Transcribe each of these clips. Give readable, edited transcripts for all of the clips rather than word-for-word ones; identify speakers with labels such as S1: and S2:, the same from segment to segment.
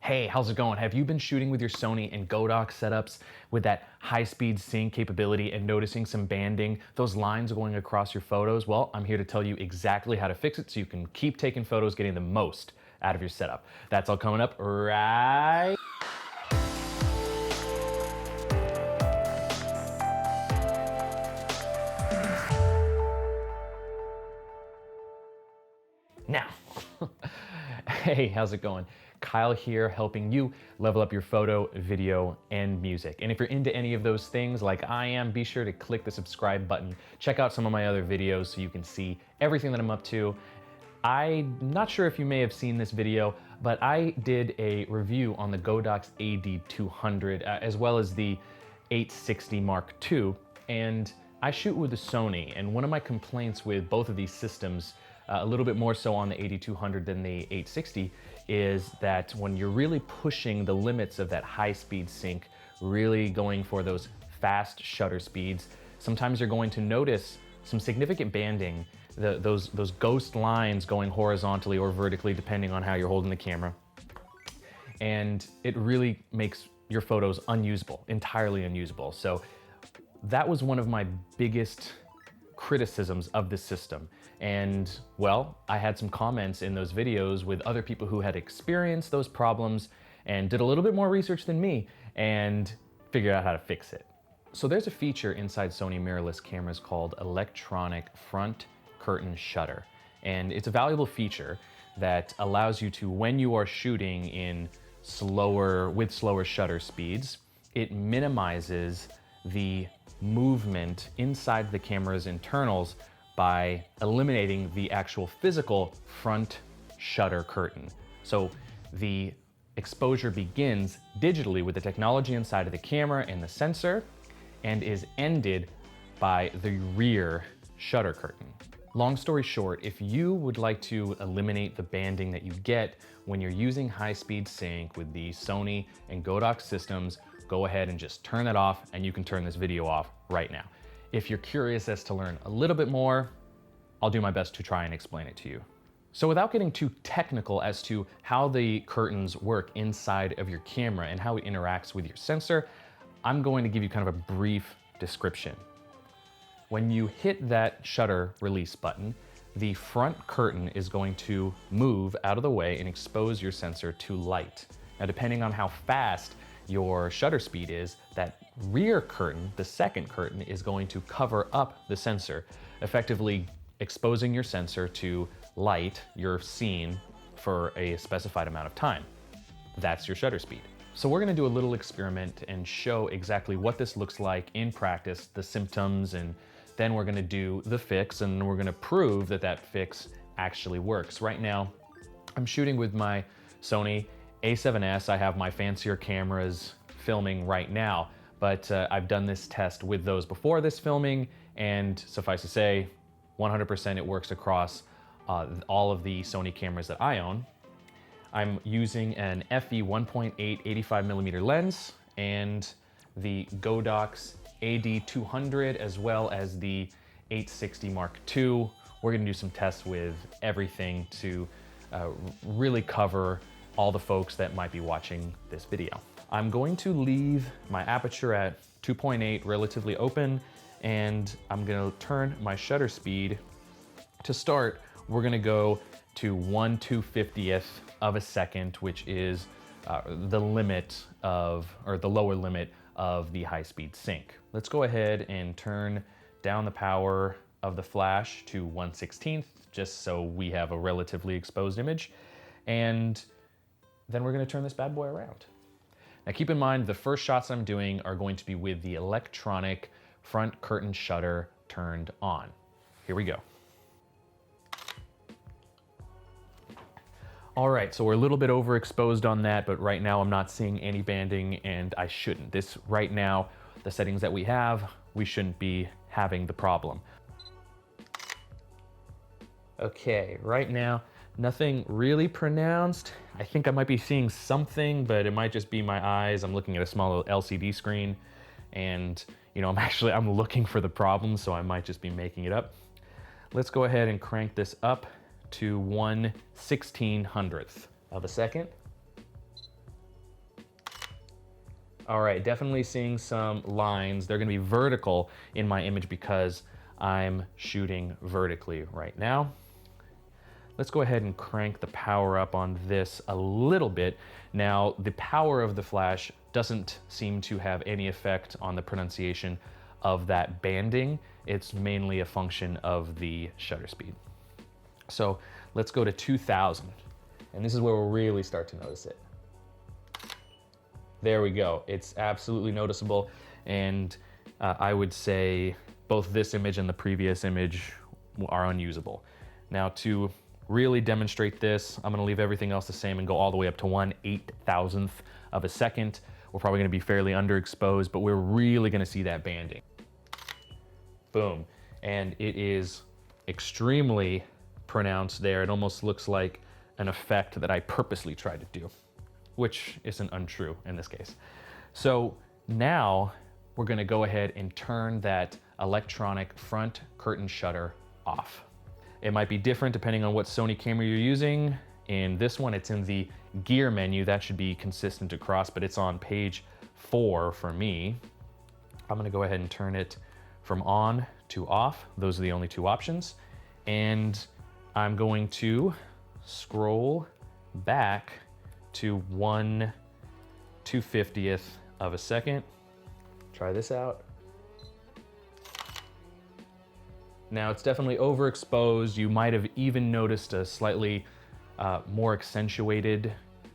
S1: Hey, how's it going? Have you been shooting with your Sony and Godox setups with that high-speed sync capability and noticing some banding, those lines going across your photos? Well, I'm here to tell you exactly how to fix it so you can keep taking photos, getting the most out of your setup. That's all coming up right now. Hey, how's it going? Kyle here, helping you level up your photo, video, and music. And if you're into any of those things like I am, be sure to click the subscribe button. Check out some of my other videos so you can see everything that I'm up to. I'm not sure if you may have seen this video, but I did a review on the Godox AD200 as well as the 860 Mark II, and I shoot with the Sony, and one of my complaints with both of these systems, a little bit more so on the AD200 than the 860, is that when you're really pushing the limits of that high-speed sync, really going for those fast shutter speeds, sometimes you're going to notice some significant banding, those ghost lines going horizontally or vertically, depending on how you're holding the camera. And it really makes your photos unusable, entirely unusable. So that was one of my biggest criticisms of the system. And well, I had some comments in those videos with other people who had experienced those problems and did a little bit more research than me and figured out how to fix it. So there's a feature inside Sony Mirrorless cameras called electronic front curtain shutter. And it's a valuable feature that allows you to, when you are shooting in with slower shutter speeds, it minimizes the movement inside the camera's internals by eliminating the actual physical front shutter curtain. So the exposure begins digitally with the technology inside of the camera and the sensor and is ended by the rear shutter curtain. Long story short, if you would like to eliminate the banding that you get when you're using high-speed sync with the Sony and Godox systems, go ahead and just turn that off, and you can turn this video off right now. If you're curious as to learn a little bit more, I'll do my best to try and explain it to you. So without getting too technical as to how the curtains work inside of your camera and how it interacts with your sensor, I'm going to give you kind of a brief description. When you hit that shutter release button, the front curtain is going to move out of the way and expose your sensor to light. Now, depending on how fast your shutter speed is, that rear curtain, the second curtain, is going to cover up the sensor, effectively exposing your sensor to light, your scene, for a specified amount of time. That's your shutter speed. So we're gonna do a little experiment and show exactly what this looks like in practice, the symptoms, and then we're gonna do the fix, and we're gonna prove that that fix actually works. Right now, I'm shooting with my Sony A7S. I have my fancier cameras filming right now, but I've done this test with those before this filming, and suffice to say, 100% it works across all of the Sony cameras that I own. I'm using an FE 1.8 85mm lens and the Godox AD200 as well as the 860 Mark II. We're gonna do some tests with everything to really cover all the folks that might be watching this video. I'm going to leave my aperture at 2.8 relatively open, and I'm gonna turn my shutter speed. To start, we're gonna go to 1/250th of a second, which is the limit of, or the lower limit of the high-speed sync. Let's go ahead and turn down the power of the flash to 1/16th, just so we have a relatively exposed image. And then we're gonna turn this bad boy around. Now keep in mind, the first shots I'm doing are going to be with the electronic front curtain shutter turned on. Here we go. All right, so we're a little bit overexposed on that, but right now I'm not seeing any banding, and I shouldn't. This, right now, the settings that we have, we shouldn't be having the problem. Okay, right now, nothing really pronounced. I think I might be seeing something, but it might just be my eyes. I'm looking at a small LCD screen, and you know, I'm looking for the problem, so I might just be making it up. Let's go ahead and crank this up to 1/1600th of a second. All right, definitely seeing some lines. They're gonna be vertical in my image because I'm shooting vertically right now. Let's go ahead and crank the power up on this a little bit. Now, the power of the flash doesn't seem to have any effect on the pronunciation of that banding. It's mainly a function of the shutter speed. So let's go to 2000, and this is where we'll really start to notice it. There we go. It's absolutely noticeable, and I would say both this image and the previous image are unusable. Now, to really demonstrate this, I'm gonna leave everything else the same and go all the way up to 1/8000th of a second. We're probably gonna be fairly underexposed, but we're really gonna see that banding. Boom. And it is extremely pronounced there. It almost looks like an effect that I purposely tried to do, which isn't untrue in this case. So now we're gonna go ahead and turn that electronic front curtain shutter off. It might be different depending on what Sony camera you're using. In this one, it's in the gear menu. That should be consistent across, but it's on page 4 for me. I'm gonna go ahead and turn it from on to off. Those are the only two options. And I'm going to scroll back to 1/250th of a second. Try this out. Now it's definitely overexposed. You might have even noticed a slightly more accentuated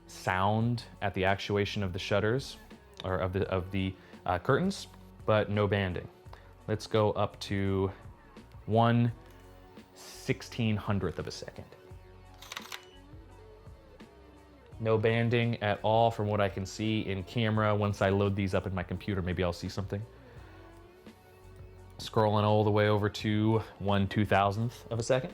S1: sound at the actuation of the shutters or of the curtains, but no banding. Let's go up to 1/1600th of a second. No banding at all from what I can see in camera. Once I load these up in my computer, maybe I'll see something. Scrolling all the way over to 1/2000th of a second.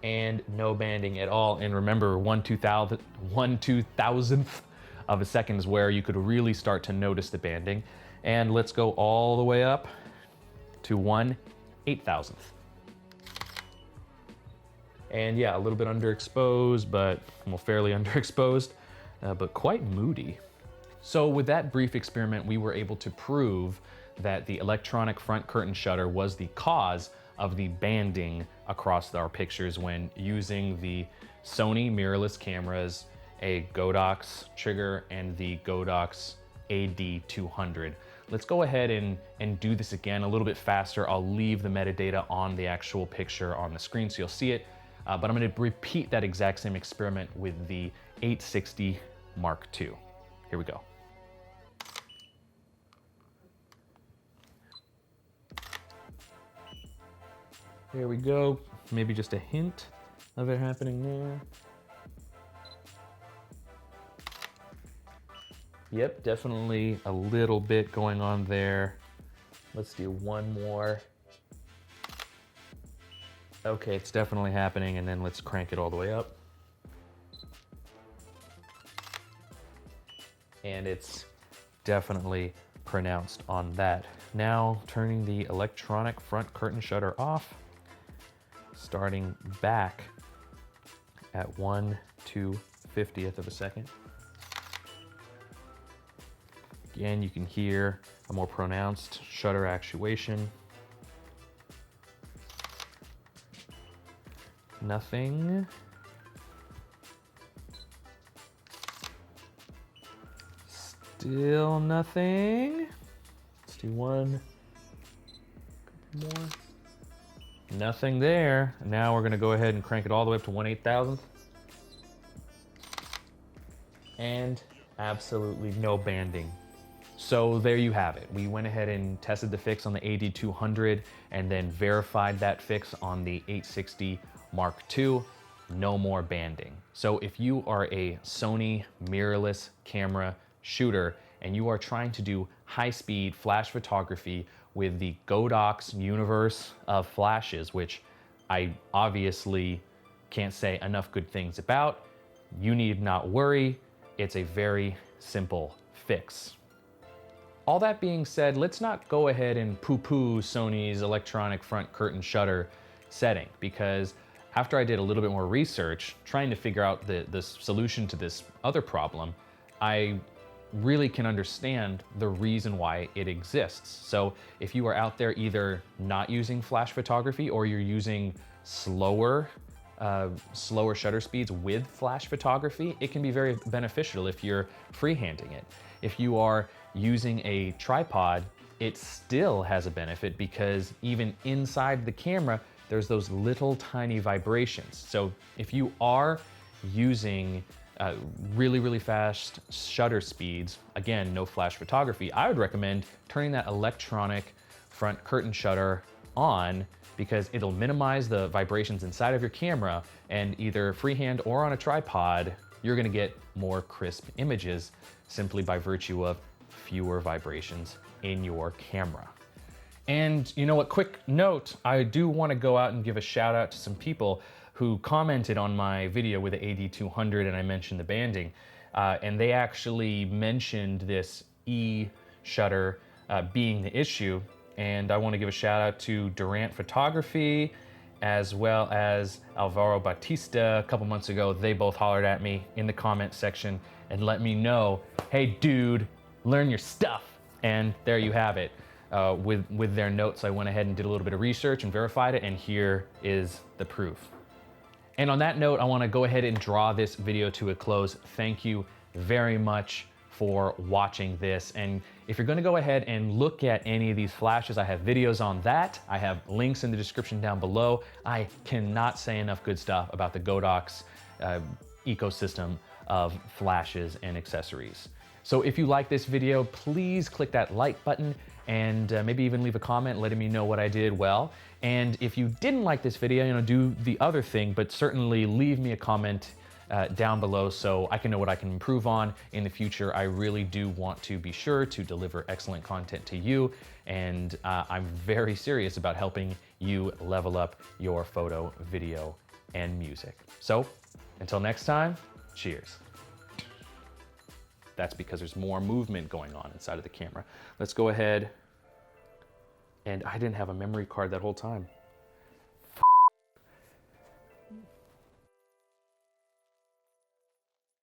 S1: And no banding at all. And remember, 1/2000th of a second is where you could really start to notice the banding. And let's go all the way up to 1/8000th. And yeah, a little bit underexposed, but well, fairly underexposed, but quite moody. So with that brief experiment, we were able to prove that the electronic front curtain shutter was the cause of the banding across our pictures when using the Sony Mirrorless cameras, a Godox trigger, and the Godox AD200. Let's go ahead and do this again a little bit faster. I'll leave the metadata on the actual picture on the screen so you'll see it, but I'm gonna repeat that exact same experiment with the 860 Mark II. Here we go. There we go. Maybe just a hint of it happening there. Yep, definitely a little bit going on there. Let's do one more. Okay, it's definitely happening, and then let's crank it all the way up. And it's definitely pronounced on that. Now turning the electronic front curtain shutter off, starting back at 1/250th of a second. Again, you can hear a more pronounced shutter actuation. Nothing. Still nothing. Let's do one. Couple more. Nothing there. Now we're gonna go ahead and crank it all the way up to 1/8000th. And absolutely no banding. So there you have it. We went ahead and tested the fix on the AD200 and then verified that fix on the 860 Mark II. No more banding. So if you are a Sony mirrorless camera shooter and you are trying to do high-speed flash photography with the Godox universe of flashes, which I obviously can't say enough good things about, you need not worry. It's a very simple fix. All that being said, let's not go ahead and poo-poo Sony's electronic front curtain shutter setting, because after I did a little bit more research trying to figure out the solution to this other problem, I really can understand the reason why it exists. So if you are out there either not using flash photography or you're using slower shutter speeds with flash photography, it can be very beneficial if you're freehanding it. If you are using a tripod, it still has a benefit because even inside the camera, there's those little tiny vibrations. So if you are using really fast shutter speeds, again, no flash photography, I would recommend turning that electronic front curtain shutter on because it'll minimize the vibrations inside of your camera, and either freehand or on a tripod, you're gonna get more crisp images simply by virtue of fewer vibrations in your camera. And you know what, quick note, I do wanna go out and give a shout out to some people who commented on my video with the AD200 and I mentioned the banding. And they actually mentioned this E shutter being the issue. And I wanna give a shout out to Durant Photography, as well as Alvaro Batista a couple months ago. They both hollered at me in the comment section and let me know, hey dude, learn your stuff. And there you have it. With their notes, I went ahead and did a little bit of research and verified it, and here is the proof. And on that note, I wanna go ahead and draw this video to a close. Thank you very much for watching this. And if you're gonna go ahead and look at any of these flashes, I have videos on that. I have links in the description down below. I cannot say enough good stuff about the Godox ecosystem of flashes and accessories. So if you like this video, please click that like button and maybe even leave a comment letting me know what I did well. And if you didn't like this video, do the other thing, but certainly leave me a comment down below so I can know what I can improve on in the future. I really do want to be sure to deliver excellent content to you, and I'm very serious about helping you level up your photo, video, and music. So until next time, cheers. That's because there's more movement going on inside of the camera. Let's go ahead. And I didn't have a memory card that whole time.